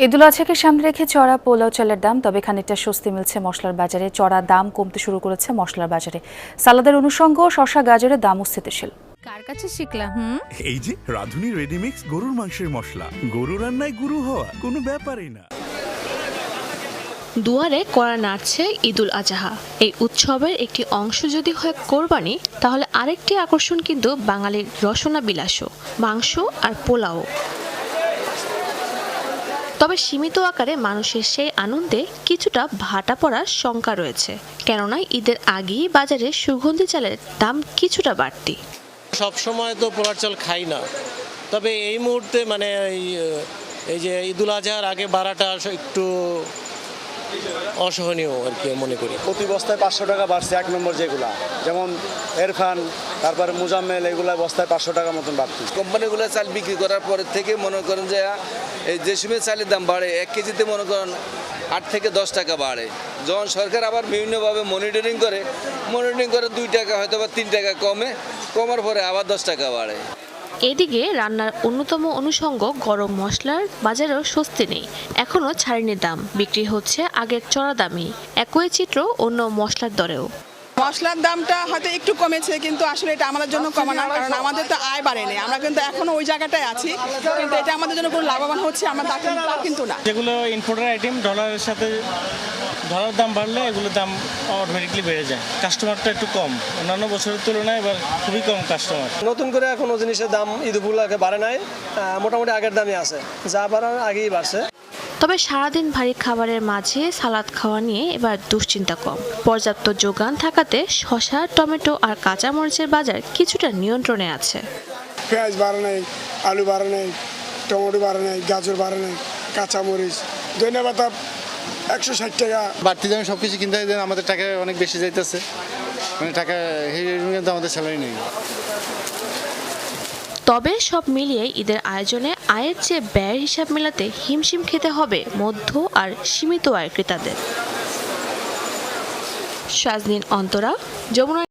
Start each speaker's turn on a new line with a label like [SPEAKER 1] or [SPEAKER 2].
[SPEAKER 1] ঈদুল আজহাকে সামনে রেখে চড়া পোলাও চালের দাম, তবে খানিকটা স্বস্তি মিলছে মশলার বাজারে। চড়া দাম কমতে শুরু করেছে মশলার বাজারে। সালাদের অনুষঙ্গ শসা গাজরের দামও স্থিতিশীল।
[SPEAKER 2] কার কাছে শিখলাম?
[SPEAKER 3] এই যে রাঁধুনি রেডিমিক্স গরুর মাংসের মশলা। গরু রান্নায় গুরু হওয়া কোনো ব্যাপারই না।
[SPEAKER 4] দুয়ারে কড়া নাড়ছে ঈদুল আজহা। এই উৎসবের একটি অংশ যদি হয় কোরবানি, তাহলে আরেকটি আকর্ষণ কিন্তু বাঙালির রসনা বিলাসও, মাংস আর পোলাও। তবে সীমিত আকারে মানুষের সেই আনন্দে কিছুটা ভাটা পড়ার শঙ্কা রয়েছে, কেননা ঈদের আগেই বাজারে সুগন্ধি চালের দাম কিছুটা বাড়তি।
[SPEAKER 5] সব সময় তো পোলার চাল খাই না, তবে এই মুহূর্তে মানে এই যে ঈদুল আজহার আগে বাড়াটা একটু অসহনীয় আর কি মনে করি।
[SPEAKER 6] প্রতি বস্তায় 500 টাকা বাড়ছে। এক নম্বর যেগুলা যেমন এরফান, তারপরে মুজাম্মেল, এগুলা বস্তায় 500 টাকা মতন বাড়তি।
[SPEAKER 7] কোম্পানিগুলো চাল বিক্রি করার পরের থেকে মনে করেন যে এই যে সময় চালের দাম বাড়ে 1 কেজিতে মনে করেন 8 থেকে 10 টাকা বাড়ে। যখন সরকার আবার বিভিন্নভাবে মনিটরিং করে 2 টাকা হয়তো বা 3 টাকা কমার পরে আবার 10 টাকা বাড়ে।
[SPEAKER 4] এদিকে রান্নার অন্যতম অনুষঙ্গ গরম মশলার বাজারেও স্বস্তি নেই। এখনও ছাড়েনি দাম, বিক্রি হচ্ছে আগের চড়া দামই। একই চিত্র অন্য মশলার দরেও।
[SPEAKER 8] মশলার দামটা হয়তো একটু কমেছে, কিন্তু আসলে এটা আমাদের জন্য কমে না, কারণ আমাদের তো আয় বাড়েনি। আমরা কিন্তু এখনো ওই জায়গাটায় আছি, কিন্তু এটা আমাদের জন্য কোনো লাভবান হচ্ছে আমরা তা কিন্তু না।
[SPEAKER 5] যেগুলো ইম্পোর্টার আইটেম ডলারের সাথে ডলার দাম বাড়লে এগুলোর দাম অটোমেটিকলি বেড়ে যায়। কাস্টমারটা একটু কম, অন্যান্য বছরের তুলনায় এবার খুবই কম কাস্টমার।
[SPEAKER 6] নতুন করে কোনো জিনিসের দাম ঈদুল বাড়ে নাই, মোটামুটি আগের দামই আছে, যা বাড়ার আগেই বাড়ছে।
[SPEAKER 4] তবে সারাদিন ভারী খাবারের মাঝে সালাদ খাওয়া নিয়ে এবার দুশ্চিন্তা কম। পর্যাপ্ত যোগান থাকাতে শসা, টমেটো আর কাঁচামরিচের বাজার কিছুটা নিয়ন্ত্রণে আছে।
[SPEAKER 9] পেঁয়াজ বাড়ে নাই, আলু বাড়ে নাই, টমেটো বাড়ে নাই, গাজর বাড়ে নাই, কাঁচামরিচ, ধনিয়া পাতা 160 টাকা।
[SPEAKER 10] বাড়তি দামে সব কিছু কিনতে হয়, আমাদের টাকা অনেক বেশি যাইতেছে, মানে টাকা কিন্তু আমাদের স্যালারি নেই।
[SPEAKER 4] তবে সব মিলিয়ে ঈদের আয়োজনে আয়ের চেয়ে ব্যয়ের হিসাব মেলাতে হিমশিম খেতে হবে মধ্য আর সীমিত আয় ক্রেতাদের। শাজনীন অন্তরা, যমুনা।